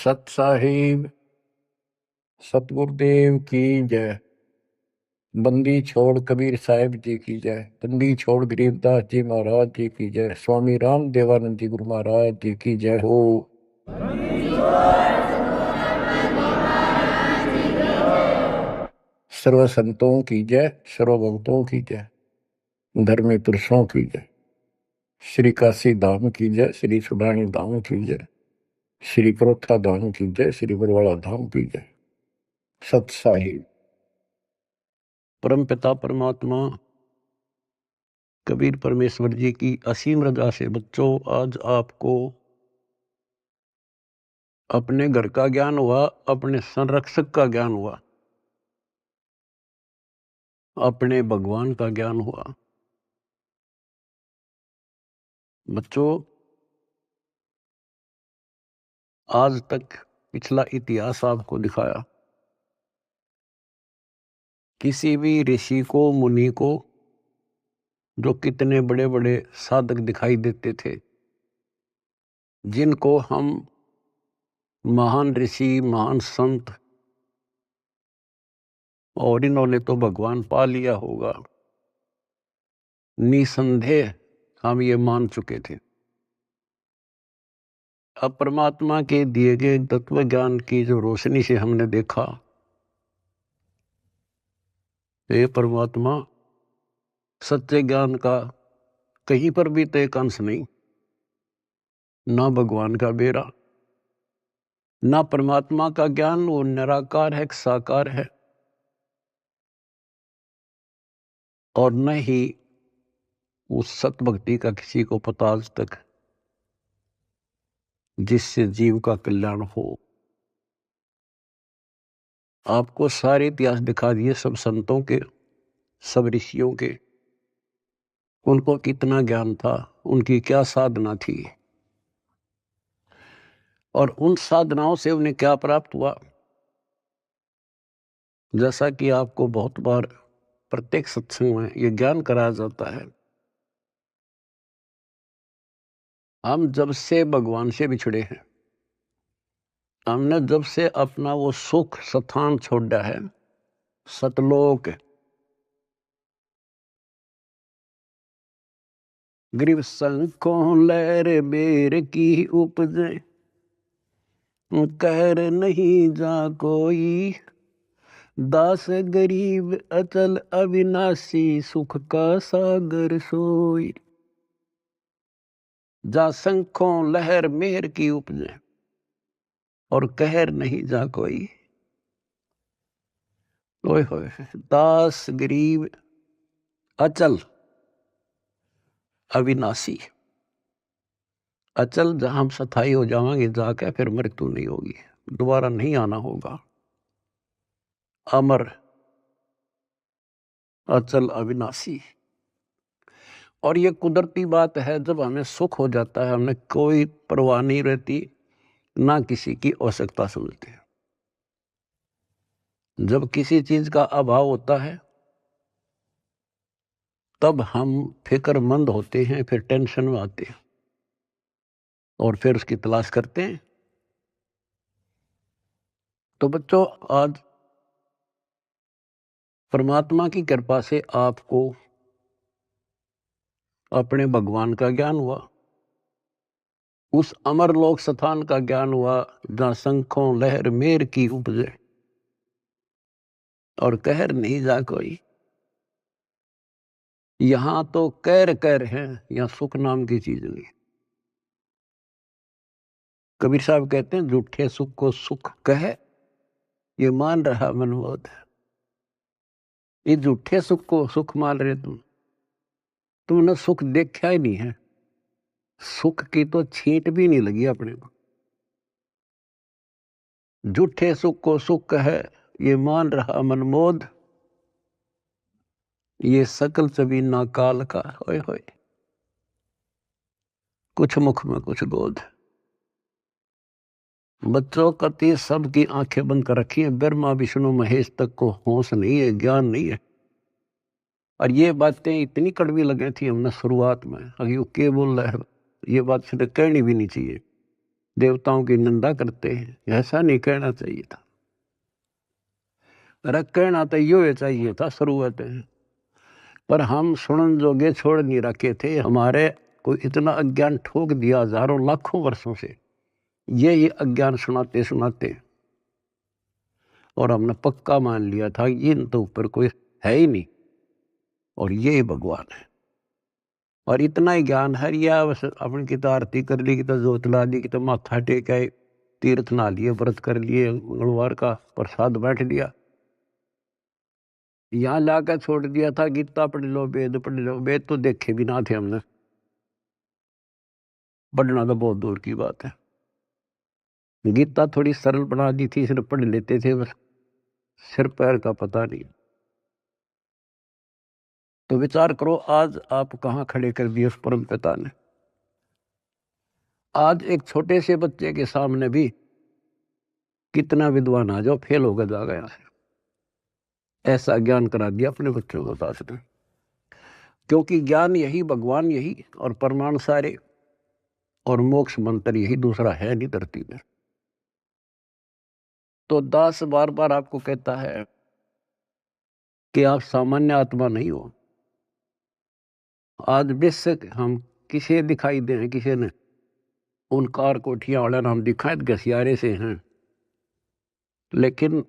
सत साहिब सतगुरुदेव की जय। बंदी छोड़ कबीर साहिब जी की जय। बंदी छोड़ गरीबदास जी महाराज जी की जय। स्वामी राम देवानंद जी गुरु महाराज जी की जय हो। सर्व संतों की जय, सर्व भक्तों की जय, धर्मी पुरुषों की जय। श्री काशी धाम की जय, श्री सुडानी धाम की जय, श्री परोथा धाम की जय, श्री बरवाड़ा धाम की जय। सत साहिब। परम पिता परमात्मा कबीर परमेश्वर जी की असीम रजा से बच्चों आज आपको अपने घर का ज्ञान हुआ, अपने संरक्षक का ज्ञान हुआ, अपने भगवान का ज्ञान हुआ। बच्चों आज तक पिछला इतिहास आपको दिखाया। किसी भी ऋषि को, मुनि को, जो कितने बड़े बड़े साधक दिखाई देते थे, जिनको हम महान ऋषि, महान संत, और इन्होंने तो भगवान पा लिया होगा, निसंदेह हम ये मान चुके थे। अब परमात्मा के दिए गए तत्व ज्ञान की जो रोशनी से हमने देखा, ये परमात्मा सच्चे ज्ञान का कहीं पर भी तो एक अंश नहीं, ना भगवान का बेरा, ना परमात्मा का ज्ञान। वो निराकार है, साकार है, और न ही उस सत भक्ति का किसी को पता आज तक, जिससे जीव का कल्याण हो। आपको सारे इतिहास दिखा दिए, सब संतों के, सब ऋषियों के, उनको कितना ज्ञान था, उनकी क्या साधना थी, और उन साधनाओं से उन्हें क्या प्राप्त हुआ। जैसा कि आपको बहुत बार प्रत्येक सत्संग में ये ज्ञान कराया जाता है, हम जब से भगवान से बिछड़े हैं, हमने जब से अपना वो सुख स्थान छोड़ा है, सतलोक, ग्रीव संकों लहर बेर की उपजे, कहर नहीं जा कोई, दास गरीब अचल अविनाशी, सुख का सागर सोई। जा संखों लहर मेहर की उपजे, और कहर नहीं जा कोई। ओए होए, दास गरीब अचल अविनाशी। अचल जहां हम स्थायी हो जाएंगे जाके, फिर मृत्यु नहीं होगी, दोबारा नहीं आना होगा। अमर, अचल, अविनाशी। और ये कुदरती बात है, जब हमें सुख हो जाता है, हमें कोई परवाह नहीं रहती, ना किसी की आवश्यकता समझते हैं। जब किसी चीज का अभाव होता है, तब हम फिक्रमंद होते हैं, फिर टेंशन में आते हैं, और फिर उसकी तलाश करते हैं। तो बच्चों आज परमात्मा की कृपा से आपको अपने भगवान का ज्ञान हुआ, उस अमर लोक स्थान का ज्ञान हुआ, जहां शंखों लहर मेर की उपजे, और कहर नहीं जा कोई। यहां तो कैर कैर है, यहां सुख नाम की चीज नहीं। कबीर साहब कहते हैं, झूठे सुख को सुख कहे, ये मान रहा मनमोद। ये झूठे सुख को सुख मान रहे तुमने सुख देखा ही नहीं है, सुख की तो छींट भी नहीं लगी अपने को। झूठे सुख को सुख कहे, ये मान रहा मनमोद, ये सकल चबी ना काल का। होए होए, कुछ मुख में कुछ गोद। बच्चों कति सबकी आंखें बंद कर रखी है, ब्रह्मा विष्णु महेश तक को होश नहीं है, ज्ञान नहीं है। और ये बातें इतनी कड़वी लगी थी हमने शुरुआत में, अभी वो क्या बोल रहा है, ये बात सीधे कहनी भी नहीं चाहिए। देवताओं की निंदा करते हैं। ऐसा नहीं कहना चाहिए था। अरे कहना तो यो चाहिए था शुरुआत में, पर हम सुनन जोगे छोड़ नहीं रखे थे। हमारे को इतना अज्ञान ठोक दिया हजारों लाखों वर्षों से, ये अज्ञान सुनाते सुनाते, और हमने पक्का मान लिया था इन तो ऊपर कोई है ही नहीं और ये भगवान है। और इतना ही ज्ञान है, या बस अपनी की तो आरती कर ली, की तो जोत ला ली, की तो माथा टेका, तीर्थ नहा लिए, व्रत कर लिए, मंगलवार का प्रसाद बैठ लिया, यहाँ लाकर छोड़ दिया था गीता पढ़ लो, वेद पढ़ लो। वेद तो देखे भी ना थे हमने, पढ़ना तो बहुत दूर की बात है। गीता थोड़ी सरल बना दी थी, सिर्फ पढ़ लेते थे, बस सिर पैर का पता नहीं। तो विचार करो आज आप कहाँ खड़े कर दिए उस परम पिता ने। आज एक छोटे से बच्चे के सामने भी कितना विद्वान आ जाओ फेल होकर जा गया है। ऐसा ज्ञान करा दिया अपने बच्चों को दास ने, क्योंकि ज्ञान यही, भगवान यही, और परमाणु सारे, और मोक्ष मंत्र यही, दूसरा है नहीं धरती में। तो दास बार बार आपको कहता है कि आप सामान्य आत्मा नहीं हो। आज बेशक हम किसे दिखाई दे, किसी ने उन कार कोठियां वाला नाम दिखाए घसियारे से हैं, लेकिन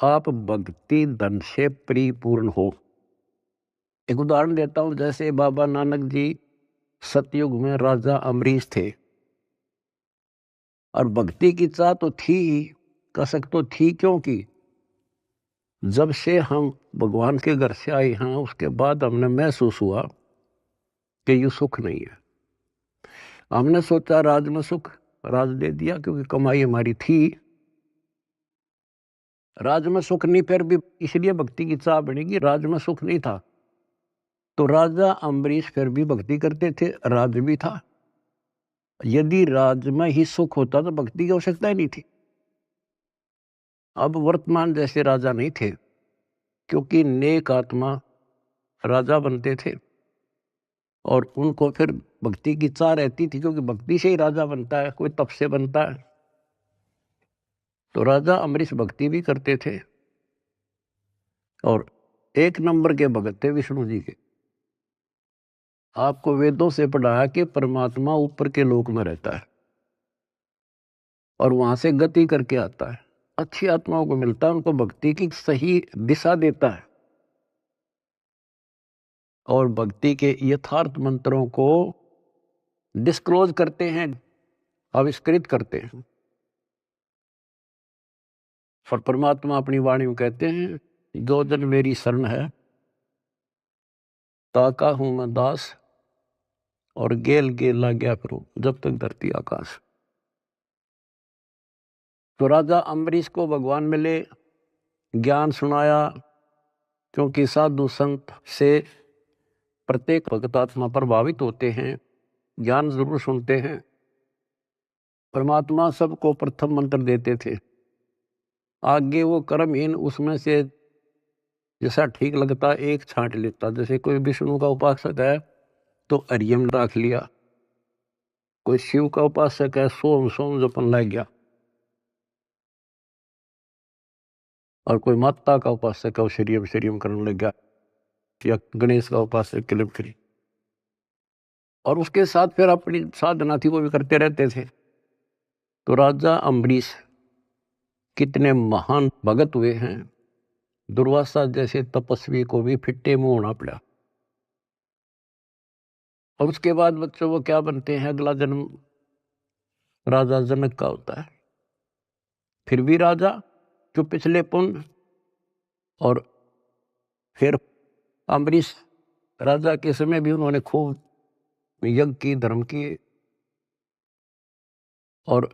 आप भक्ति धन से परिपूर्ण हो। एक उदाहरण देता हूं, जैसे बाबा नानक जी सतयुग में राजा अमरीश थे, और भक्ति की चाह तो थी ही, कसक तो थी, क्योंकि जब से हम भगवान के घर से आए हैं उसके बाद हमने महसूस हुआ कि ये सुख नहीं है। हमने सोचा राज में सुख, राज दे दिया क्योंकि कमाई हमारी थी। राज में सुख नहीं, फिर भी इसलिए भक्ति की चाह बनेगी, राज में सुख नहीं था। तो राजा अम्बरीश फिर भी भक्ति करते थे, राज भी था। यदि राज में ही सुख होता तो भक्ति की आवश्यकता ही नहीं थी। अब वर्तमान जैसे राजा नहीं थे, क्योंकि नेक आत्मा राजा बनते थे, और उनको फिर भक्ति की चाह रहती थी, क्योंकि भक्ति से ही राजा बनता है, कोई तप से बनता है। तो राजा अम्बरीश भक्ति भी करते थे, और एक नंबर के भगत थे विष्णु जी के। आपको वेदों से पढ़ाया कि परमात्मा ऊपर के लोक में रहता है और वहां से गति करके आता है, अच्छी आत्माओं को मिलता है, उनको भक्ति की सही दिशा देता है, और भक्ति के यथार्थ मंत्रों को डिस्क्लोज करते हैं, आविष्कृत करते हैं। और परमात्मा अपनी वाणी में कहते हैं, जो जन मेरी शरण है ताका हूं मैं दास, और गेल गेल ला गया फिर जब तक धरती आकाश। तो राजा अम्बरीश को भगवान मिले, ज्ञान सुनाया, क्योंकि साधु संत से प्रत्येक भक्त आत्मा प्रभावित होते हैं, ज्ञान जरूर सुनते हैं। परमात्मा सबको प्रथम मंत्र देते थे, आगे वो कर्महीन उसमें से जैसा ठीक लगता एक छांट लेता। जैसे कोई विष्णु का उपासक है तो हरियम रख लिया, कोई शिव का उपासक है सोम सोम जपन लग गया, और कोई माता का उपासक है वो श्रीयम श्रीयम करने लग गया, या गणेश का उपासक किलिम करी। और उसके साथ फिर अपनी साधना थी वो भी करते रहते थे। तो राजा अम्बरीश कितने महान भगत हुए हैं, दुर्वासा जैसे तपस्वी को भी फिट्टे मुंह होना पड़ा। और उसके बाद बच्चों वो क्या बनते हैं, अगला जन्म राजा जनक का होता है, फिर भी राजा जो पिछले पुण्य, और फिर अम्बरीश राजा के समय भी उन्होंने खूब यज्ञ की, धर्म किए। और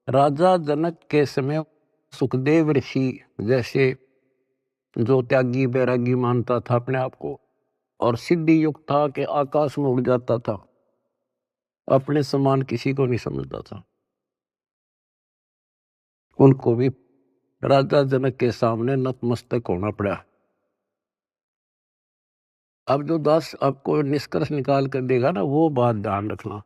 राजा जनक के समय सुखदेव ऋषि जैसे जो त्यागी बैरागी मानता था अपने आप को, और सिद्धि युक्त था कि आकाश में उड़ जाता था, अपने समान किसी को नहीं समझता था, उनको भी राजा जनक के सामने नतमस्तक होना पड़ा। अब जो दास आपको निष्कर्ष निकाल कर देगा ना, वो बात ध्यान रखना।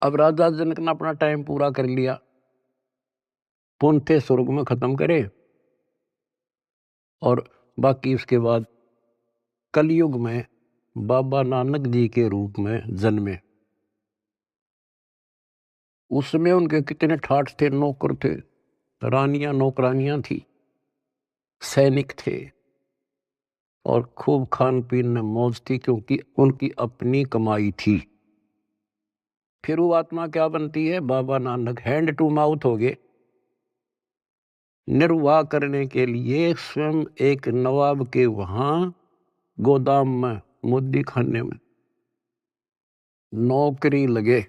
अब राजा जनक ने अपना टाइम पूरा कर लिया, पुनः स्वर्ग में खत्म करे, और बाकी उसके बाद कलयुग में बाबा नानक जी के रूप में जन्मे। उसमें उनके कितने ठाठ थे, नौकर थे, रानियां नौकरानियां थी, सैनिक थे, और खूब खान पीन में मौज थी, क्योंकि उनकी अपनी कमाई थी। फिर वो आत्मा क्या बनती है? Baba Nanak hand to mouth हो गए। निर्वाह करने के लिए स्वयं एक नवाब के वहां गोदाम में, मुद्दी खाने में नौकरी लगे।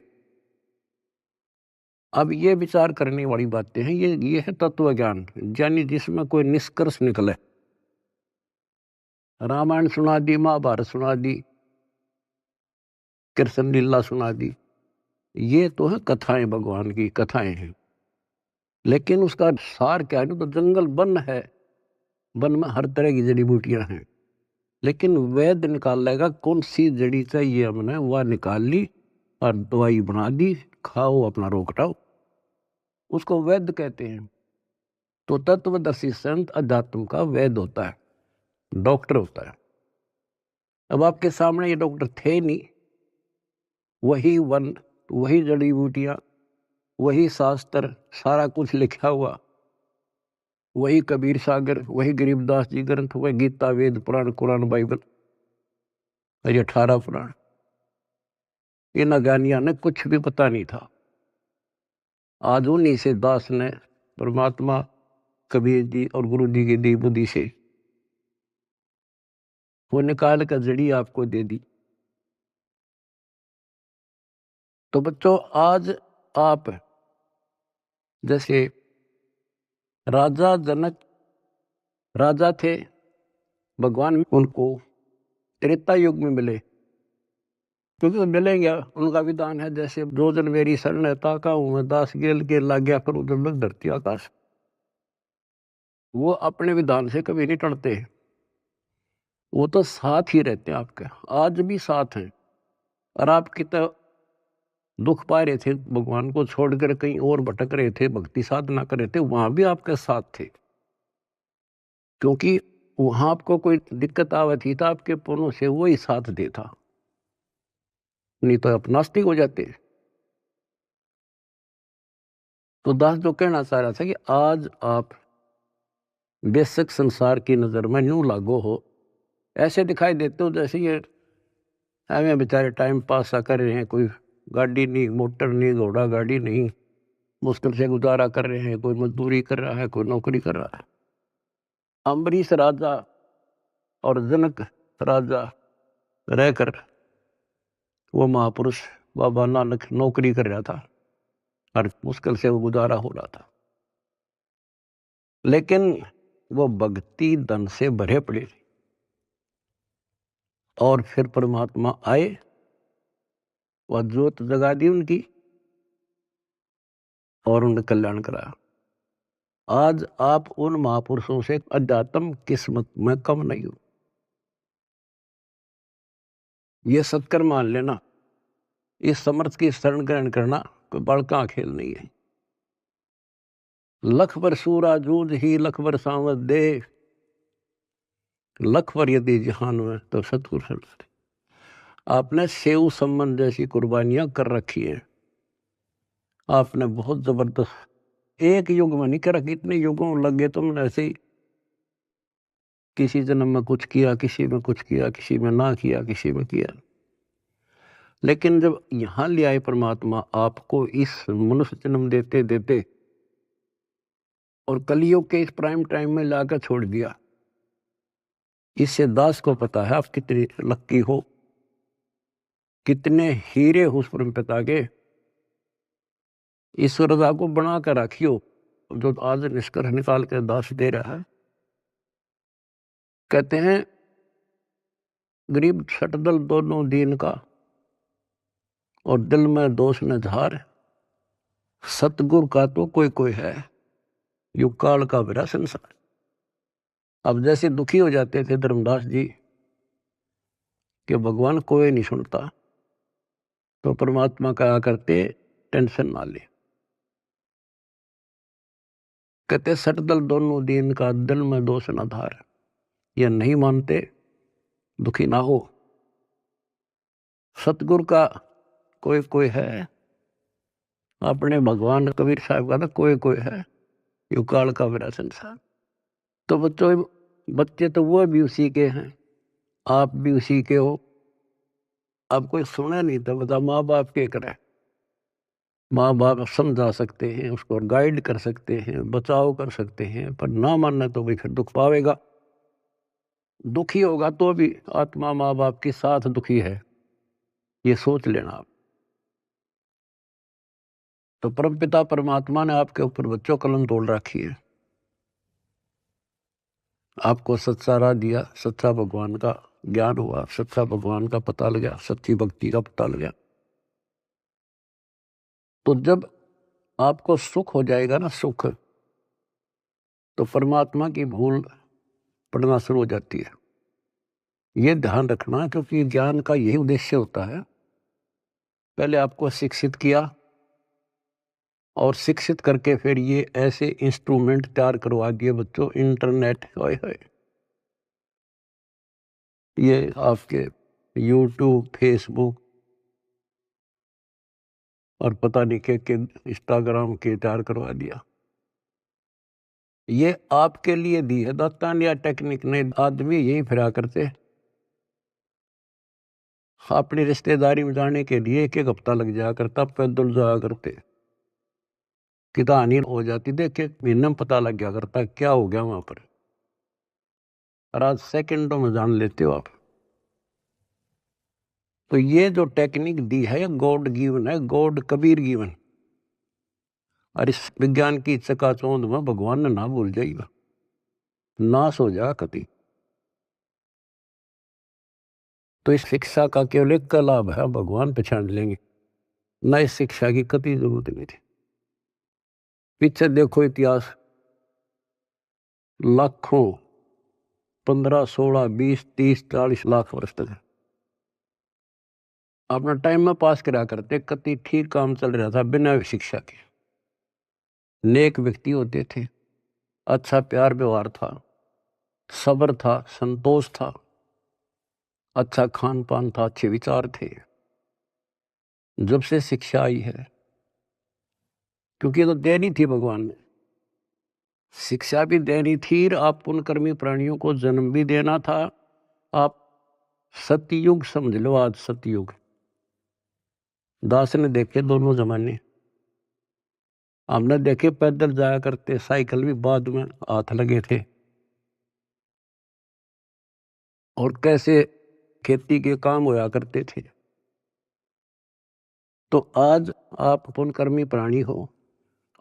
अब ये विचार करने वाली बातें हैं, ये है तत्व ज्ञान, यानी जिसमें कोई निष्कर्ष निकले। रामायण सुना दी, महाभारत सुना दी, कृष्ण लीला सुना दी, ये तो है कथाएं, भगवान की कथाएं हैं। लेकिन उसका सार क्या है? तो जंगल वन है, वन में हर तरह की जड़ी बूटियां हैं, लेकिन वैद्य निकाल लेगा कौन सी जड़ी चाहिए हमने, वह निकाल ली और दवाई बना दी, खाओ अपना रोग हटाओ, उसको वैद्य कहते हैं। तो तत्वदर्शी संत अध्यात्म का वैद्य होता है, डॉक्टर होता है। अब आपके सामने ये डॉक्टर थे नहीं, वही वन, वही जड़ी बूटियां, वही शास्त्र, सारा कुछ लिखा हुआ, वही कबीर सागर, वही गरीबदास जी ग्रंथ, वही गीता, वेद, पुराण, कुरान, बाइबल, ये 18 पुराण। इन अज्ञानियों ने कुछ भी पता नहीं था। आज उन्हीं से दास ने परमात्मा कबीर जी और गुरु जी की दी बुद्धि से वो निकाल कर जड़ी आपको दे दी। तो बच्चों, आज आप जैसे राजा जनक राजा थे, भगवान उनको त्रेता युग में मिले, क्योंकि तो मिलेंगे, उनका विधान है जैसे जो जन मेरी शरण है ताका हूं मैं दास, गेल के लाग गया करूं जब लग धरती आकाश। वो अपने विधान से कभी नहीं टलते, वो तो साथ ही रहते हैं आपके, आज भी साथ हैं। और आप कितना दुख पा रहे थे, भगवान को छोड़कर कहीं और भटक रहे थे, भक्ति साधना कर रहे थे, वहां भी आपके साथ थे, क्योंकि वहां आपको कोई दिक्कत आवे थी तो आपके पुण्यों से वो ही साथ देता, नहीं तो आप नास्तिक हो जाते। तो दास जो कहना चाह रहा था कि आज आप बेशक संसार की नजर में यूं लागो हो, ऐसे दिखाई देते हो जैसे ये हमें बेचारे टाइम पास सा कर रहे हैं, कोई गाड़ी नहीं, मोटर नहीं, घोड़ा गाड़ी नहीं, मुश्किल से गुजारा कर रहे हैं, कोई मजदूरी कर रहा है, कोई नौकरी कर रहा है। अम्बरीश राजा और जनक राजा रहकर वो महापुरुष बाबा नानक नौकरी कर रहा था और मुश्किल से वो गुजारा हो रहा था, लेकिन वो भक्ति धन से भरे पड़े। और फिर परमात्मा आए, वह ज्योत जगा दी उनकी और उन्हें कल्याण कराया। आज आप उन महापुरुषों से अध्यात्म किस्मत में कम नहीं हो, ये सत्कर मान लेना। इस समर्थ की शरण ग्रहण करना कोई बड़का खेल नहीं है। लख बर सूरा जूझ ही लख बर सांवत दे, लख बर यदि जहान में तो सतगुरु। आपने सेव संबंध जैसी कुर्बानियां कर रखी है, आपने बहुत जबरदस्त, एक युग में नहीं करा, कितने युगों लग गए तुमने ऐसे ही, किसी जन्म में कुछ किया, किसी में कुछ किया, किसी में ना किया, किसी में किया। लेकिन जब यहां ले आए परमात्मा आपको इस मनुष्य जन्म देते देते और कलियुग के इस प्राइम टाइम में लाकर छोड़ दिया, इससे दास को पता है आप कितने लक्की हो, कितने हीरे हो उस परम पिता के। इस रजा को बना कर रखियो, जो आज निष्कर्ष निकाल कर दास दे रहा है। कहते हैं गरीब छटदल दोनों दीन का, और दिल में दोष न झार, सतगुरु का तो कोई कोई है, युग काल का भरा संसार। अब जैसे दुखी हो जाते थे धर्मदास जी कि भगवान कोई नहीं सुनता, तो परमात्मा कहा करते टेंशन ना ले। कहते सट दल दोनों दीन का दिल में दोष न धार। ये नहीं मानते दुखी ना हो। सतगुरु का कोई कोई है, अपने भगवान कबीर साहब का तो कोई कोई है, यू काल का मेरा संसार। तो बच्चे तो वो भी उसी के हैं, आप भी उसी के हो। अब कोई सुने नहीं तो बता माँ बाप के करे। माँ बाप समझा सकते हैं, उसको गाइड कर सकते हैं, बचाव कर सकते हैं, पर ना मानना तो भाई फिर दुख पावेगा। दुखी होगा तो भी आत्मा माँ बाप के साथ दुखी है, ये सोच लेना आप। तो परमपिता परमात्मा ने आपके ऊपर बच्चों कलम तोड़ रखी है। आपको सच्चा राह दिया, सच्चा भगवान का ज्ञान हुआ, सच्चा भगवान का पता लगा, सच्ची भक्ति का पता लगा। तो जब आपको सुख हो जाएगा ना, सुख, तो परमात्मा की भूल पड़ना शुरू हो जाती है। ये ध्यान रखना, क्योंकि ज्ञान का यही उद्देश्य होता है। पहले आपको शिक्षित किया और शिक्षित करके फिर ये ऐसे इंस्ट्रूमेंट तैयार करवा दिए बच्चों, इंटरनेट, हाय हाय, ये आपके यूट्यूब, फेसबुक और पता नहीं के इंस्टाग्राम के तैयार करवा दिया। ये आपके लिए दी है दातान या टेक्निक ने। आदमी यही फिरा करते, अपनी रिश्तेदारी में जाने के लिए एक एक हफ्ता लग जाया करता, पैदल जाया करते, कितना हानि हो जाती, देखे महीने में पता लग गया करता क्या हो गया वहां पर। और आज सेकंडों में जान लेते हो आप। तो ये जो टेक्निक दी है गॉड गिवन है, गॉड कबीर गिवन। और इस विज्ञान की चकाचौंध में भगवान ने ना भूल जाएगा, नाश हो जा कति। तो इस शिक्षा का केवल एक का लाभ है, भगवान पहचान लेंगे, न इस शिक्षा की कति जरूरत नहीं थी। पीछे देखो इतिहास, लाखों, 15, 16, 20, 30, 40 लाख वर्ष तक अपना टाइम में पास करा करते, कति ठीक काम चल रहा था बिना शिक्षा के। नेक व्यक्ति होते थे, अच्छा प्यार व्यवहार था, सब्र था, संतोष था, अच्छा खान पान था, अच्छे विचार थे। जब से शिक्षा आई है, क्योंकि ये तो देनी थी भगवान ने, शिक्षा भी देनी थी, आप पुण्यकर्मी प्राणियों को जन्म भी देना था। आप सतयुग समझ लो, आज सतयुग। दास ने देखे दोनों जमाने, हमने देखे पैदल जाया करते, साइकिल भी बाद में हाथ लगे थे, और कैसे खेती के काम होया करते थे। तो आज आप पुण्यकर्मी प्राणी हो,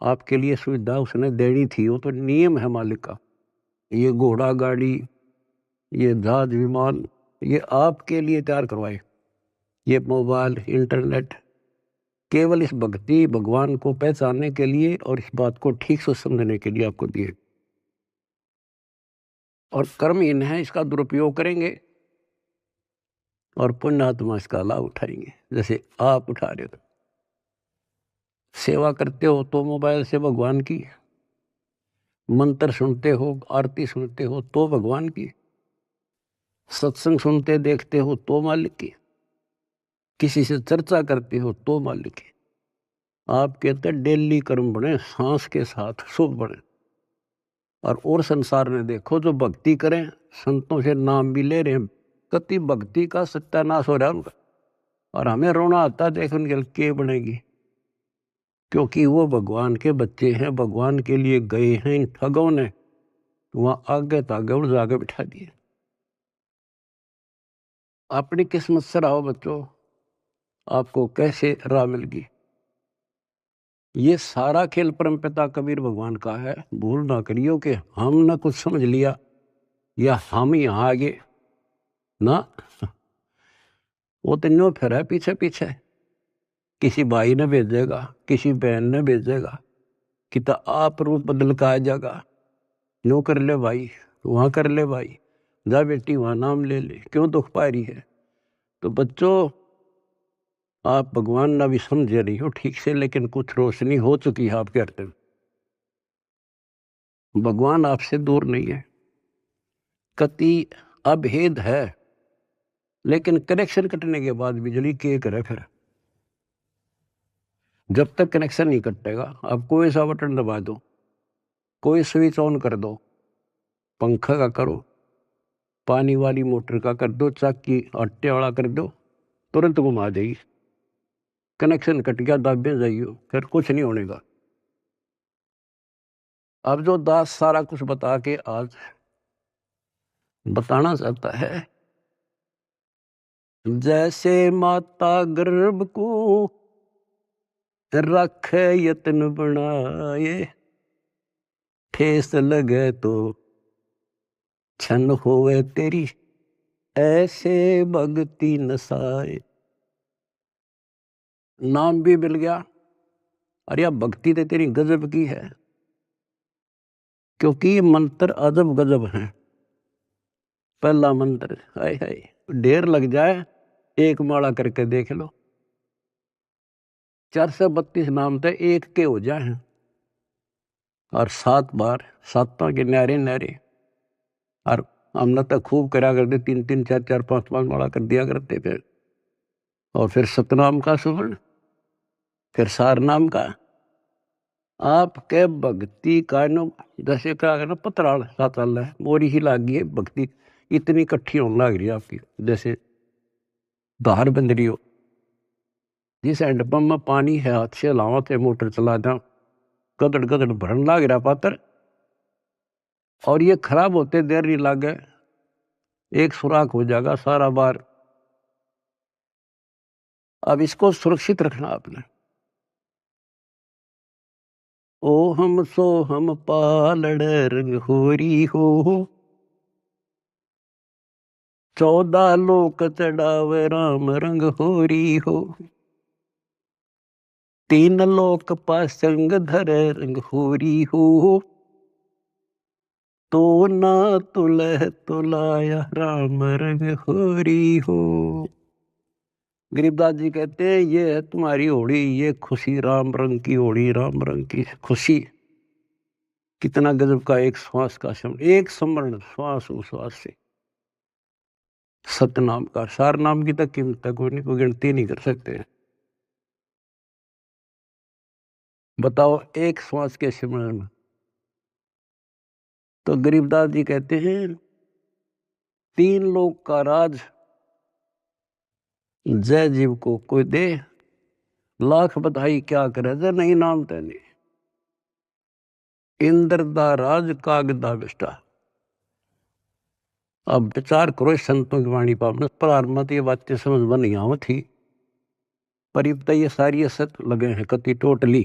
आपके लिए सुविधा उसने देनी थी, वो तो नियम है मालिक का। ये घोड़ा गाड़ी, ये जहाज विमान, ये आपके लिए तैयार करवाए। ये मोबाइल, इंटरनेट केवल इस भक्ति भगवान को पहचानने के लिए और इस बात को ठीक से समझने के लिए आपको दिए। और कर्महीन है, इसका दुरुपयोग करेंगे और पुण्यात्मा इसका लाभ उठाएंगे, जैसे आप उठा रहे हो। सेवा करते हो तो मोबाइल से भगवान की, मंत्र सुनते हो, आरती सुनते हो तो भगवान की, सत्संग सुनते देखते हो तो मालिक की, किसी से चर्चा करते हो तो मालिक की। आप कहते हैं डेली कर्म बने, सांस के साथ शुभ बने। और संसार में देखो, जो भक्ति करें, संतों से नाम भी ले रहे हैं, कति भक्ति का सत्यानाश हो रहा है उनका। और हमें रोना आता है, देख उनके के बनेगी, क्योंकि वो भगवान के बच्चे हैं, भगवान के लिए गए हैं। इन ठगों ने वहां आगे तागे उड़ जाके बिठा दिए। अपनी किस्मत से रहो बच्चों, आपको कैसे राह मिल गई। ये सारा खेल परमपिता कबीर भगवान का है। भूल ना करियो कि हमने कुछ समझ लिया या हम यहाँ आगे ना, वो तो न्यो फिर है पीछे पीछे। किसी भाई ने भेजेगा, किसी बहन ने भेजेगा, कि तो आप रूप बदल का आ जाएगा, न्यो कर ले भाई, वहां कर ले भाई, जा बेटी वहां नाम ले ले, क्यों दुख पा रही है। तो बच्चों, आप भगवान ना भी समझे रही हो ठीक से, लेकिन कुछ रोशनी हो चुकी है आपके हृदय में। भगवान आपसे दूर नहीं है, कति अभेद है, लेकिन कनेक्शन कटने के बाद बिजली के करे फिर। जब तक कनेक्शन नहीं कटेगा, आप कोई सा बटन दबा दो, कोई स्विच ऑन कर दो, पंखा का करो, पानी वाली मोटर का कर दो, चाकी आटे वाला कर दो, तुरंत घुमा देगी। कनेक्शन कट गया, दाबे जाइयो, फिर कुछ नहीं होने का। अब जो दास सारा कुछ बता के आज बताना चाहता है, जैसे माता गर्भ को रखे यत्न बनाए, ठेस लगे तो छन होवे तेरी, ऐसे भक्ति नसाए। नाम भी मिल गया, अरे भक्ति तो तेरी गजब की है, क्योंकि ये मंत्र अजब गजब है। पहला मंत्र, हाय हाय, ढेर लग जाए, एक माला करके देख लो, 432 नाम थे एक के हो जाए, और 7 बार सातों के न्यारे न्यारे। और हमने तो खूब करा करते, 3-3 4-4 5-5 माला कर दिया करते थे। और फिर सतनाम का सुवर्ण, फिर सार नाम का। आपके भक्ति का नो जैसे कहा ना पतराल साताल है, मोरी ही लागी है भक्ति, इतनी इकट्ठी होने लग रही है आपकी, जैसे धार बंद रही हो। जिस हैंडपंप में पानी है, हाथ से लावा थे, मोटर चला था, गदड़ गदड़ भरन लाग रहा पात्र, और ये खराब होते देर नहीं लागे, एक सुराख हो जाएगा सारा बार। अब इसको सुरक्षित रखना आपने। ओ हम सो हम पालड़ रंग होरी हो, 14 लोक चढ़ावे राम रंग होरी हो, 3 लोक पासंग धरे रंग होरी हो, तो ना तुलह तुलाया राम रंग होरी हो। गरीबदास जी कहते हैं, ये है तुम्हारी होड़ी, ये खुशी राम रंग की होड़ी, राम रंग की खुशी। कितना गजब का एक श्वास का शब्द, एक स्मरण श्वास उश्वास से। सतनाम का, सार नाम की तक कीमत कोई नहीं, कोई गिनती नहीं कर सकते। बताओ एक श्वास के सिमरन में। तो गरीबदास जी कहते हैं, 3 लोक का राज जय जीव को कोई दे, लाख बधाई क्या करे जय नहीं नाम तेने। इंद्र दा राज कागदा विष्टा। अब विचार करो संतों की वाणी पावन, प्रारंभ ये बातें समझ में नहीं आव थी, पर अब तो ये सारी असत लगे हैं कति टोटली।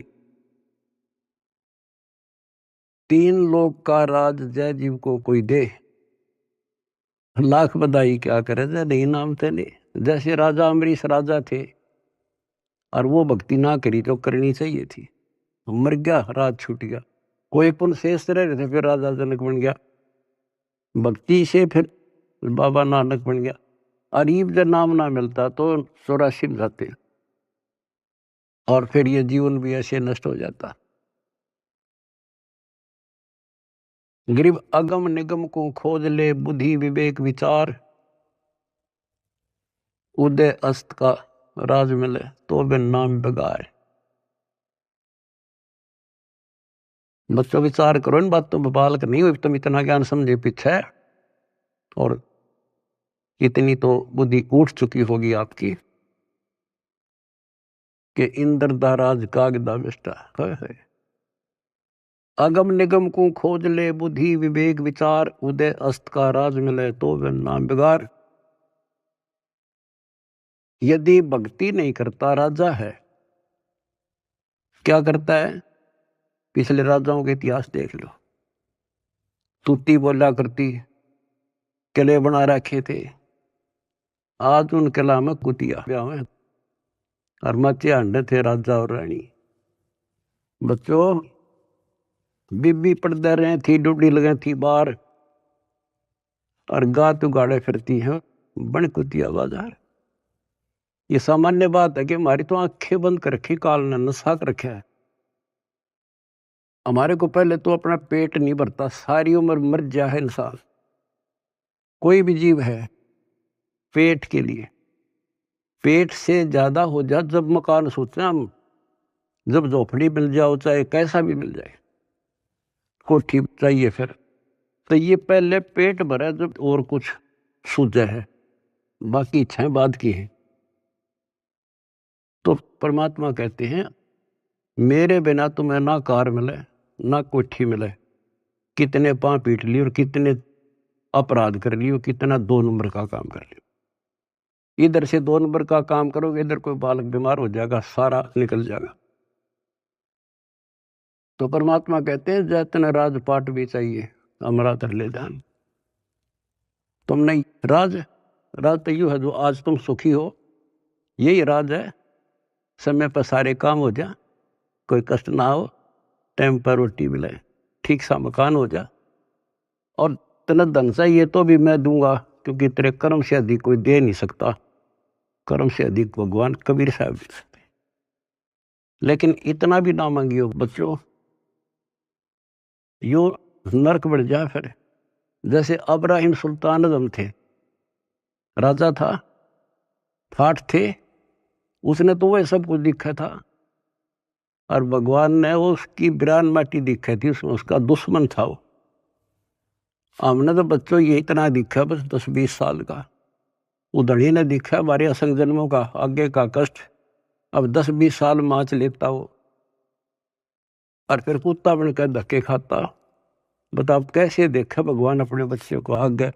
3 लोक का राज जय जीव को कोई दे, लाख बधाई क्या करे जय नहीं नाम तेने। जैसे राजा अमरीश राजा थे, और वो भक्ति ना करी तो करनी चाहिए थी, मर गया, राज छूट गया। कोई पुण्य शेष रह रहे थे, फिर राजा जनक बन गया, भक्ति से फिर बाबा नानक बन गया। अरीब जब नाम ना मिलता तो 84 में जाते, और फिर ये जीवन भी ऐसे नष्ट हो जाता। गरीब अगम निगम को खोज ले, बुद्धि विवेक विचार, उदय अस्त का राज मिले, तो बिन नाम बगार। बच्चों विचार करो इन बातों पर, बालक नहीं हुई तुम इतना ज्ञान समझे पीछे, और इतनी तो बुद्धि उठ चुकी होगी आपकी कि इंद्र दा राज कागदा विष्टा है। अगम निगम को खोज ले, बुद्धि विवेक विचार, उदय अस्त का राज मिले, तो बिन नाम बिगार। यदि भक्ति नहीं करता राजा है, क्या करता है? पिछले राजाओं के इतिहास देख लो, तूती बोला करती, किले बना रखे थे, आज उन किला में कुतिया ब्याह में, और मचे अंडे थे राजा और रानी। बच्चों, बीबी पड़दे रहे थी, डूडी लगे थी बाहर, और गात उगाड़े फिरती हैं बन कुतिया बाजार। ये सामान्य बात है कि हमारी तो आंखें बंद कर रखी, काल ने नशा कर रखा है। हमारे को पहले तो अपना पेट नहीं भरता, सारी उम्र मर जा है इंसान, कोई भी जीव है, पेट के लिए। पेट से ज्यादा हो जा जब मकान सोचते हैं हम, जब झोपड़ी मिल जाओ चाहे कैसा भी मिल जाए, कोठी चाहिए फिर, तो ये पहले पेट भरा जब और कुछ सूझे है, बाकी इच्छाएं बाद की है। तो परमात्मा कहते हैं मेरे बिना तुम्हें ना कार मिले ना कोठी मिले, कितने पांव पीट लिए और कितने अपराध कर लिए, कितना 2 नंबर का काम कर लिया। इधर से 2 नंबर का काम करोगे, इधर कोई बालक बीमार हो जाएगा, सारा निकल जाएगा। तो परमात्मा कहते हैं जैतन राजपाट भी चाहिए हमारा तर ले ध्यान। तुम नहीं राज, राज तो यूं है जो आज तुम सुखी हो, यही राज है। समय पर सारे काम हो जा, कोई कष्ट ना हो, टाइम पर रोटी मिले, ठीक सा मकान हो जा, और तेना धन चाहिए तो भी मैं दूंगा, क्योंकि तेरे कर्म से अधिक कोई दे नहीं सकता, कर्म से अधिक भगवान कबीर साहब दे सकते। लेकिन इतना भी ना मांगियो बच्चों, यो नरक बढ़ जाए फिर। जैसे अब्राहिम सुल्तान आजम थे, राजा था, ठाठ थे, उसने तो वह सब कुछ दिखा था, और भगवान ने उसकी बिरान माटी दिखी थी, उसमें उसका दुश्मन था वो। हमने तो बच्चों ये इतना दिखा बस 10-20 साल का, उधड़ी ने दिखा हमारे असंग जन्मों का आगे का कष्ट, अब 10-20 साल माच लेता वो, और फिर कुत्ता बनकर धक्के खाता। बताओ कैसे देखा भगवान अपने बच्चे को आगे,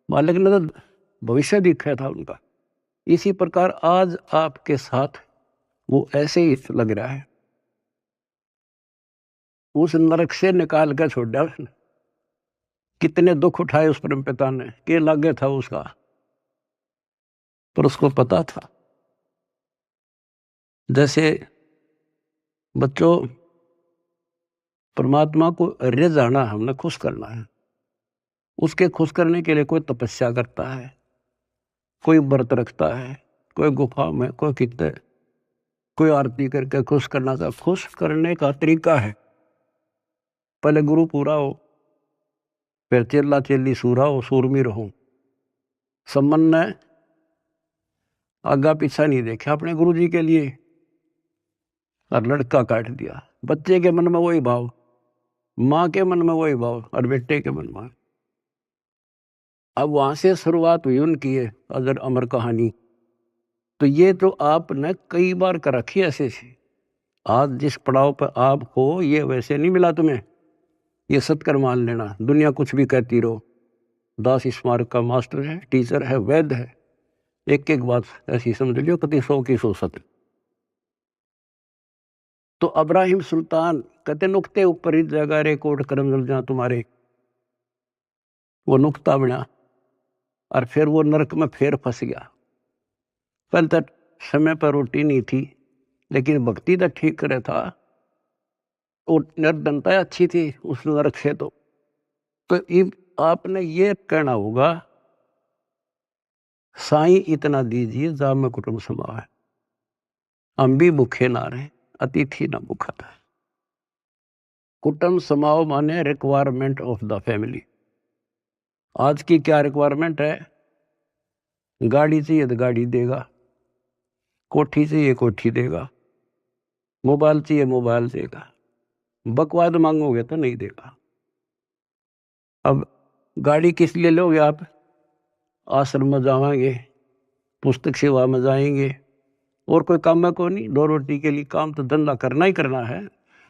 मालिक ने तो भविष्य दिखा था उनका। इसी प्रकार आज आपके साथ वो ऐसे ही लग रहा है, उस नरक से निकाल कर छोड़ दिया उसने। कितने दुख उठाए उस परम पिता ने, के लागे था उसका, पर उसको पता था। जैसे बच्चों परमात्मा को रिझाना, हमने खुश करना है, उसके खुश करने के लिए कोई तपस्या करता है, कोई व्रत रखता है, कोई गुफा में, कोई कितने, कोई आरती करके खुश करना था। खुश करने का तरीका है, पहले गुरु पूरा हो, फिर चेला चेली सूरा हो, सूरमीर हो। सम्मन ने आगा पीछा नहीं देखा अपने गुरु जी के लिए, और लड़का काट दिया। बच्चे के मन में वही भाव, माँ के मन में वही भाव, और बेटे के मन में। अब वहां से शुरुआत हुई उनकी है अजर अमर कहानी। तो ये तो आपने कई बार कर रखी ऐसे से, आज जिस पड़ाव पर आप हो ये वैसे नहीं मिला तुम्हें, ये सत्कर मान लेना। दुनिया कुछ भी कहती रहो, दास स्मारक का मास्टर है, टीचर है, वैद्य है, एक एक बात ऐसी समझ लियो कति 100 की 100 सत्य। तो अब्राहिम सुल्तान कहते नुक्ते ऊपर ही जगह रे कोट करम जल जा तुम्हारे, वो नुक्ता बना, और फिर वो नरक में फिर फंस गया। पहले तक समय पर रोटी नहीं थी, लेकिन भक्ति तो ठीक करे था, और निर्धनता अच्छी थी उस नरक से। तो आपने ये कहना होगा साईं इतना दीजिए जा में कुटुंब समावे, हम भी भूखे ना रहे, अतिथि ना भूखा था। कुटुंब समाओ माने रिक्वायरमेंट ऑफ द फैमिली। आज की क्या रिक्वायरमेंट है, गाड़ी चाहिए तो गाड़ी देगा, कोठी चाहिए कोठी देगा, मोबाइल चाहिए मोबाइल देगा, बकवाद मांगोगे तो नहीं देगा। अब गाड़ी किस लिए लोगे आप, आश्रम में जाएंगे, पुस्तक सेवा में जाएंगे, और कोई काम में को नहीं, 2 रोटी के लिए काम तो धंधा करना ही करना है,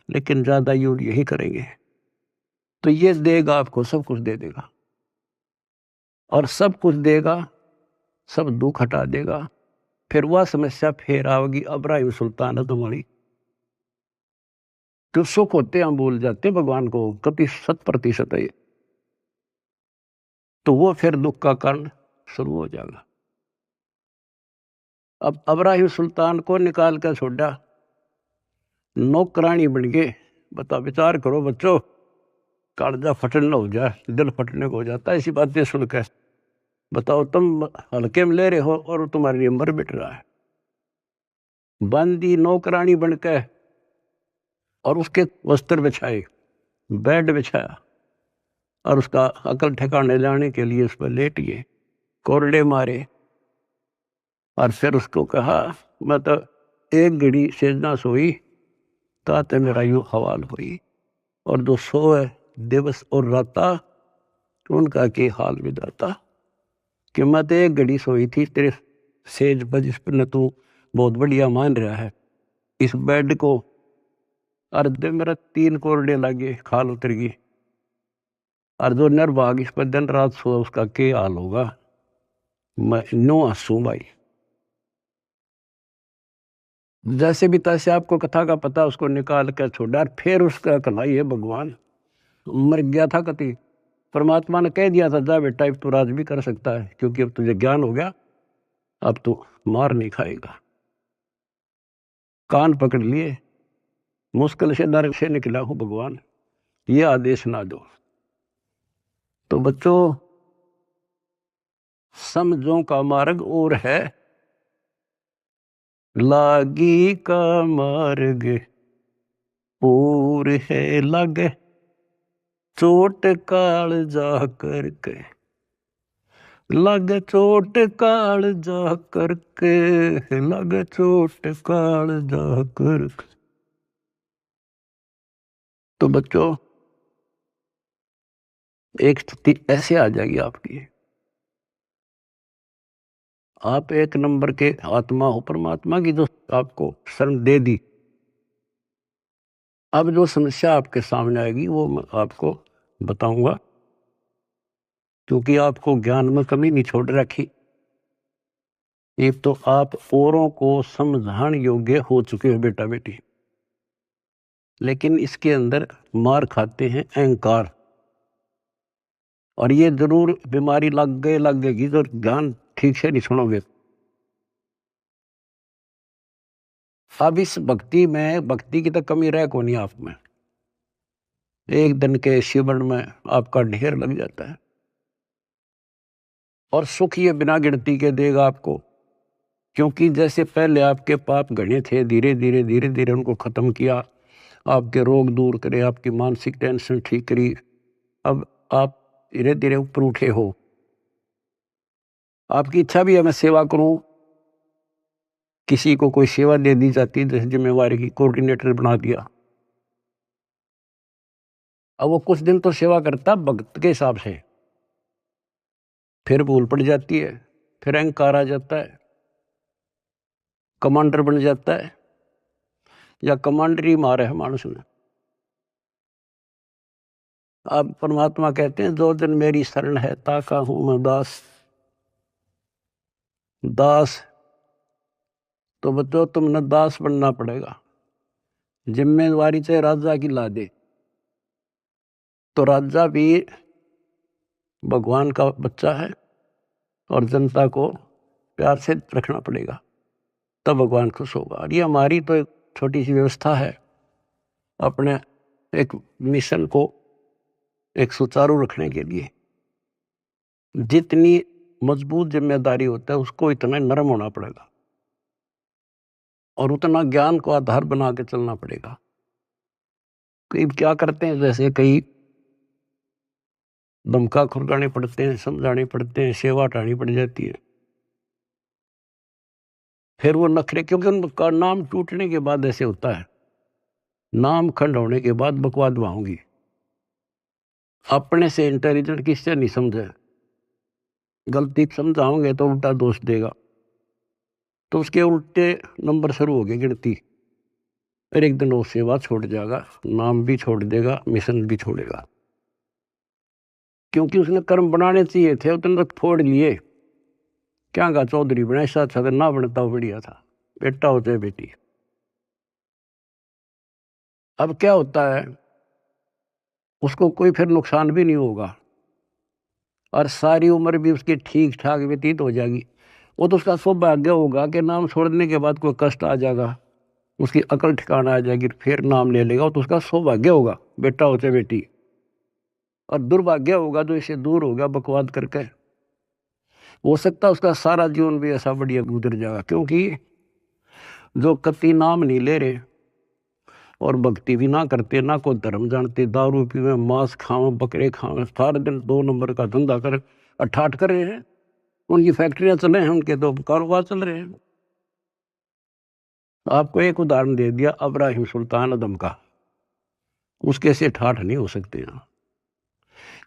लेकिन ज्यादा यूज यही करेंगे। तो ये देगा आपको, सब कुछ दे देगा, और सब कुछ देगा, सब दुख हटा देगा। फिर वह समस्या फिर आओगी अब्राहिम सुल्तान है तुम्हारी। जो सुख होते हम भूल जाते हैं भगवान को, कति 100% है, तो वो फिर दुख का कारण शुरू हो जाएगा। अब अब्राहिम सुल्तान को निकाल कर छोड़ा, नौकरानी बन गए। बता विचार करो बच्चों, कालजा फटने हो जाए, दिल फटने को हो जाता है ऐसी बातें सुनकर। बताओ तुम हल्के में ले रहे हो और तुम्हारे लिए मर बिट रहा है। बांदी नौकरानी बनकर और उसके वस्त्र बिछाए, बेड बिछाया और उसका अकल ठिकाने लाने के लिए उस पर लेट गए, कोरडे मारे और फिर उसको कहा मैं तो एक घड़ी सेजना सोई ताते मेरा यूं हवाल हुई, और जो सोए दिवस और राता उनका के हाल विदाता। कि मैं तो एक घड़ी सोई थी तेरे सेज पर जिस पर न तू बहुत बढ़िया मान रहा है, इस बेड को अर्धे मेरा 3 कोरडे लगे, खाल उतर गई, और जो निर्भाग इस पर दिन रात सोया उसका के हाल होगा। मैं नो हंसू भाई। जैसे भी तैसे आपको कथा का पता उसको निकाल कर छोड़ा, फिर उसका कलाई है भगवान मर गया था कति, परमात्मा ने कह दिया था जा बेटा अब तू राज भी कर सकता है, क्योंकि अब तुझे ज्ञान हो गया, अब तू मार नहीं खाएगा। कान पकड़ लिए, मुश्किल से नरक से निकला हूं भगवान, ये आदेश ना दो। तो बच्चों समझों का मार्ग और है, लागी का मार्ग और है लगे, चोट काल जा करके लग चोट काल जा करके, लग चोट काल जा करके। तो बच्चों एक स्थिति ऐसे आ जाएगी आपकी, आप एक नंबर के आत्मा हो परमात्मा की, जो आपको शरण दे दी। अब जो समस्या आपके सामने आएगी वो मैं आपको बताऊंगा, क्योंकि आपको ज्ञान में कमी नहीं छोड़ रखी। एक तो आप औरों को समझाने योग्य हो चुके हो बेटा बेटी, लेकिन इसके अंदर मार खाते हैं अहंकार, और ये जरूर बीमारी लगेगी तो ज्ञान ठीक से नहीं सुनोगे। अब इस भक्ति में, भक्ति की तो कमी रह को नहीं आप में, एक दिन के शिवन में आपका ढेर लग जाता है, और सुख ये बिना गिनती के देगा आपको, क्योंकि जैसे पहले आपके पाप घने थे, धीरे धीरे उनको खत्म किया, आपके रोग दूर करे, आपकी मानसिक टेंशन ठीक करी, अब आप धीरे धीरे ऊपर उठे हो। आपकी इच्छा भी है मैं सेवा करूं, किसी को कोई सेवा दे दी जाती, जैसे जिम्मेवारी की कोऑर्डिनेटर बना दिया। अब वो कुछ दिन तो सेवा करता भक्त के हिसाब से, फिर भूल पड़ जाती है, फिर अहंकार आ जाता है, कमांडर बन जाता है, या कमांडर ही मारे है मानुष ने। अब परमात्मा कहते हैं जो दिन मेरी शरण है ताका हूं मैं दास। दास तो बच्चों तुमने दास बनना पड़ेगा। जिम्मेवारी चाहे राजा की ला दे, तो राजा भी भगवान का बच्चा है, और जनता को प्यार से रखना पड़ेगा, तब भगवान खुश होगा। और ये हमारी तो एक छोटी सी व्यवस्था है अपने एक मिशन को एक सुचारू रखने के लिए। जितनी मजबूत जिम्मेदारी होता है उसको इतना नरम होना पड़ेगा, और उतना ज्ञान को आधार बना के चलना पड़ेगा। कई क्या करते हैं, जैसे कई धमका खुरगाने पड़ते हैं, समझाने पड़ते हैं, सेवा हटानी पड़ जाती है, फिर वो नखरे, क्योंकि उनका नाम टूटने के बाद ऐसे होता है, नाम खंड होने के बाद बकवाद होंगी। अपने से इंटेलिजेंट किससे नहीं समझे, गलती समझाओगे तो उल्टा दोष देगा, तो उसके उल्टे नंबर शुरू हो गए गिनती, फिर एक दिन वो सेवा छोड़ जाएगा, नाम भी छोड़ देगा, मिशन भी छोड़ेगा, क्योंकि उसने कर्म बनाने चाहिए थे, उतने तक फोड़ लिए। क्या कहा चौधरी बना, ऐसा अच्छा था ना बनता बढ़िया था, बेटा हो चाहे बेटी। अब क्या होता है, उसको कोई फिर नुकसान भी नहीं होगा, और सारी उम्र भी उसकी ठीक ठाक व्यतीत हो जाएगी। वो तो उसका सौभाग्य होगा कि नाम छोड़ने के बाद कोई कष्ट आ जाएगा, उसकी अकल ठिकाना आ जाएगी, फिर नाम ले लेगा, तो उसका सौभाग्य होगा बेटा हो चाहे बेटी। और दुर्भाग्य होगा जो इससे दूर होगा बकवाद करके, हो सकता है उसका सारा जीवन भी ऐसा बढ़िया गुजर जाएगा, क्योंकि जो कति नाम नहीं ले रहे और भक्ति भी ना करते, ना कोई धर्म जानते, दारू पीवे, मांस खावे, बकरे खावे, सारे दिन 2 नंबर का धंधा कर अठाठ कर रहे हैं। उनकी फैक्ट्रियां चले हैं, उनके तो कारोबार चल रहे हैं। आपको एक उदाहरण दे दिया इब्राहिम सुल्तान अदम का, उसके से ठाठ नहीं हो सकते यहाँ।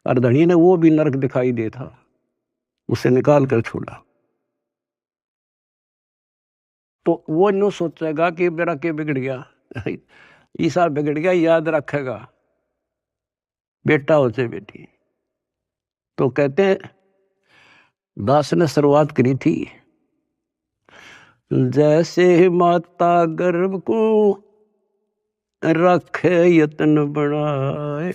अर्धणी ने वो भी नरक दिखाई दे था, उसे निकाल कर छोड़ा। तो वो न्यू सोचेगा कि मेरा क्या बिगड़ गया, ईसा बिगड़ गया, याद रखेगा बेटा हो चाहे बेटी। तो कहते हैं दास ने शुरुआत करी थी, जैसे माता गर्भ को रखे यत्न बढ़ाए,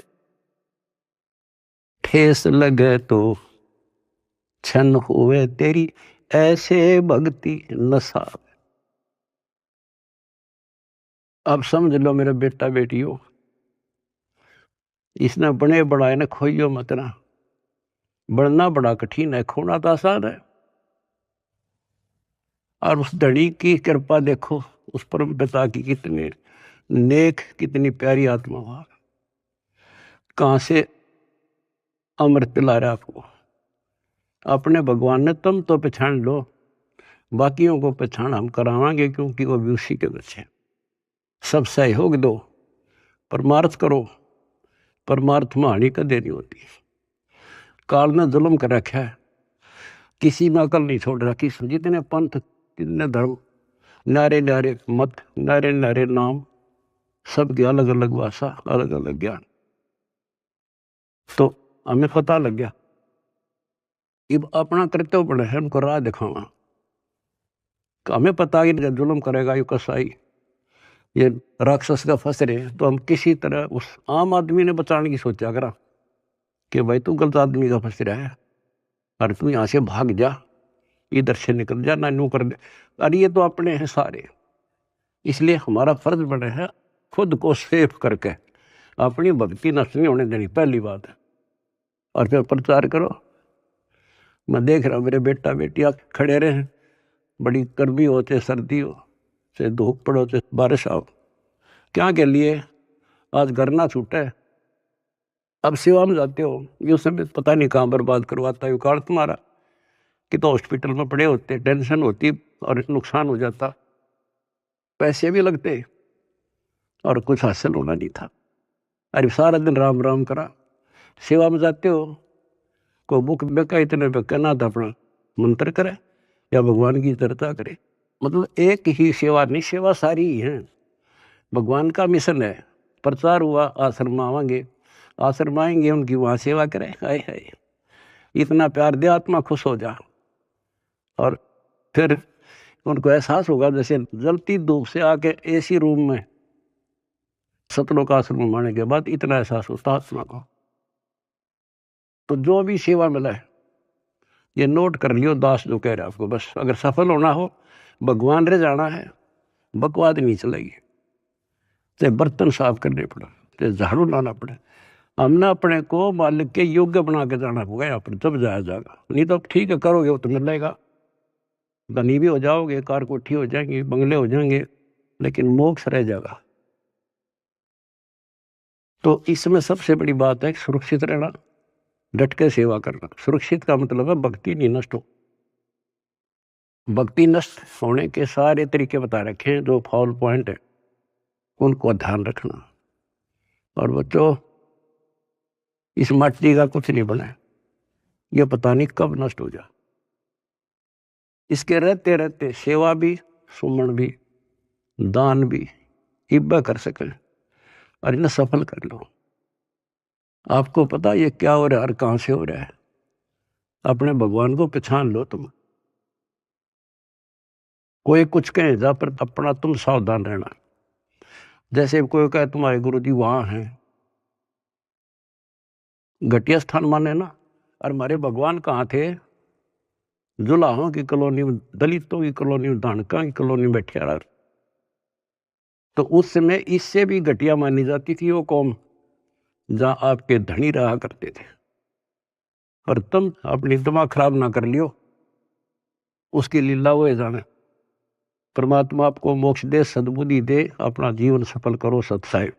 ठेस लगे तो छन हुए तेरी, ऐसे भक्ति नशा। अब समझ लो मेरे बेटा बेटी हो, इसने बने बढ़ाए ने खोइयो मत ना। बढ़ना बड़ा कठिन है, खोना तो आसान है। और उस धड़ी की कृपा देखो, उस परम पिता की कितने नेक, कितनी प्यारी आत्मा हुआ, कहां से अमृत पिला रहा आपको। अपने भगवान ने तुम तो पहचान लो, बाकियों को पहचान हम करावांगे, क्योंकि वो भी उसी के बच्चे। सब सहयोग दो, परमार्थ करो, परमार्थ में हानि कदे नहीं होती। काल ने जुल्म कर रखा है, किसी में अकल नहीं छोड़ रखी। जितने पंथ, कितने धर्म, नारे नारे मत, नारे नारे नाम, सबकी अलग अलग भाषा, अलग अलग ज्ञान। तो हमें पता लग गया, अब अपना कर्तव्य बने है उनको राह दिखावा। तो हमें पता है कि जुल्म करेगा ये कसाई, ये राक्षस का फंस रहे, तो हम किसी तरह उस आम आदमी ने बचाने की सोचा करा कि भाई तू गलत आदमी का फंस रहा है, और तू यहाँ से भाग जा, इधर से निकल जा, ना नू कर दे। अरे ये तो अपने हैं सारे, इसलिए हमारा फर्ज बने है खुद को सेफ करके अपनी भक्ति नष्ट नहीं होने देनी, पहली बात है। और फिर प्रचार करो। मैं देख रहा हूँ मेरे बेटा बेटियां खड़े रहे, बड़ी गर्मी हो चाहे सर्दी हो, चाहे धूप पड़ो चाहे बारिश आओ, क्या के लिए आज घर ना छूटे। अब सेवा में जाते हो, ये समय पता नहीं कहाँ बर्बाद करवाता है काल तुम्हारा, कि तो हॉस्पिटल में पड़े होते, टेंशन होती और नुकसान हो जाता, पैसे भी लगते और कुछ हासिल होना नहीं था। अरे सारा दिन राम राम करा। सेवा में जाते हो, को बुक बेका इतने पे कहना था अपना मंत्र करे या भगवान की चर्चा करे। मतलब एक ही सेवा नहीं, सेवा सारी ही है। भगवान का मिशन है, प्रचार हुआ, आश्रम आवांगे, आश्रम आएंगे, उनकी वहाँ सेवा करें। हाय हाय, इतना प्यार दे, आत्मा खुश हो जा। और फिर उनको एहसास होगा जैसे जलती धूप से आके एसी रूम में सतलोक आश्रम आने के बाद इतना एहसास होता आत्मा को। तो जो भी सेवा मिला है ये नोट कर लियो, दास जो कह रहे हैं आपको, बस अगर सफल होना हो, भगवान रे जाना है, बकवाद नहीं चलेगी। चाहे बर्तन साफ करने पड़े, चाहे झाड़ू लाना पड़े, हमने अपने को मालिक के योग्य बना के जाना होगा यहाँ पर, जब जाया जाएगा। नहीं तो ठीक है करोगे वो तो मिलेगा, धनी भी हो जाओगे, कार कोठी हो जाएंगी, बंगले हो जाएंगे, लेकिन मोक्ष रह जाएगा। तो इसमें सबसे बड़ी बात है सुरक्षित रहना, डट के सेवा करना। सुरक्षित का मतलब है भक्ति नहीं नष्ट हो। भक्ति नष्ट होने के सारे तरीके बता रखे हैं, जो फाउल पॉइंट है उनको ध्यान रखना। और बच्चों, इस मिट्टी का कुछ नहीं बना, ये पता नहीं कब नष्ट हो जाए। इसके रहते रहते सेवा भी, सुमन भी, दान भी इब्बा कर सके और इन्हें सफल कर लो। आपको पता ये क्या हो रहा है और कहां से हो रहा है, अपने भगवान को पहचान लो। तुम कोई कुछ कहे जा, पर अपना तुम सावधान रहना। जैसे कोई कहे तुम्हारे गुरु जी वहां हैं, घटिया स्थान माने ना। और हमारे भगवान कहाँ थे? जुलाहों की कॉलोनी में, दलितों की कॉलोनी में, धानका की कॉलोनी में बैठे रहा। तो उस समय इससे भी घटिया मानी जाती थी वो कौम, जहां आपके धनी रहा करते थे। और तुम अपनी दिमाग खराब ना कर लियो, उसकी लीला वो जाने। परमात्मा आपको मोक्ष दे, सद्बुद्धि दे, अपना जीवन सफल करो सत साहिब।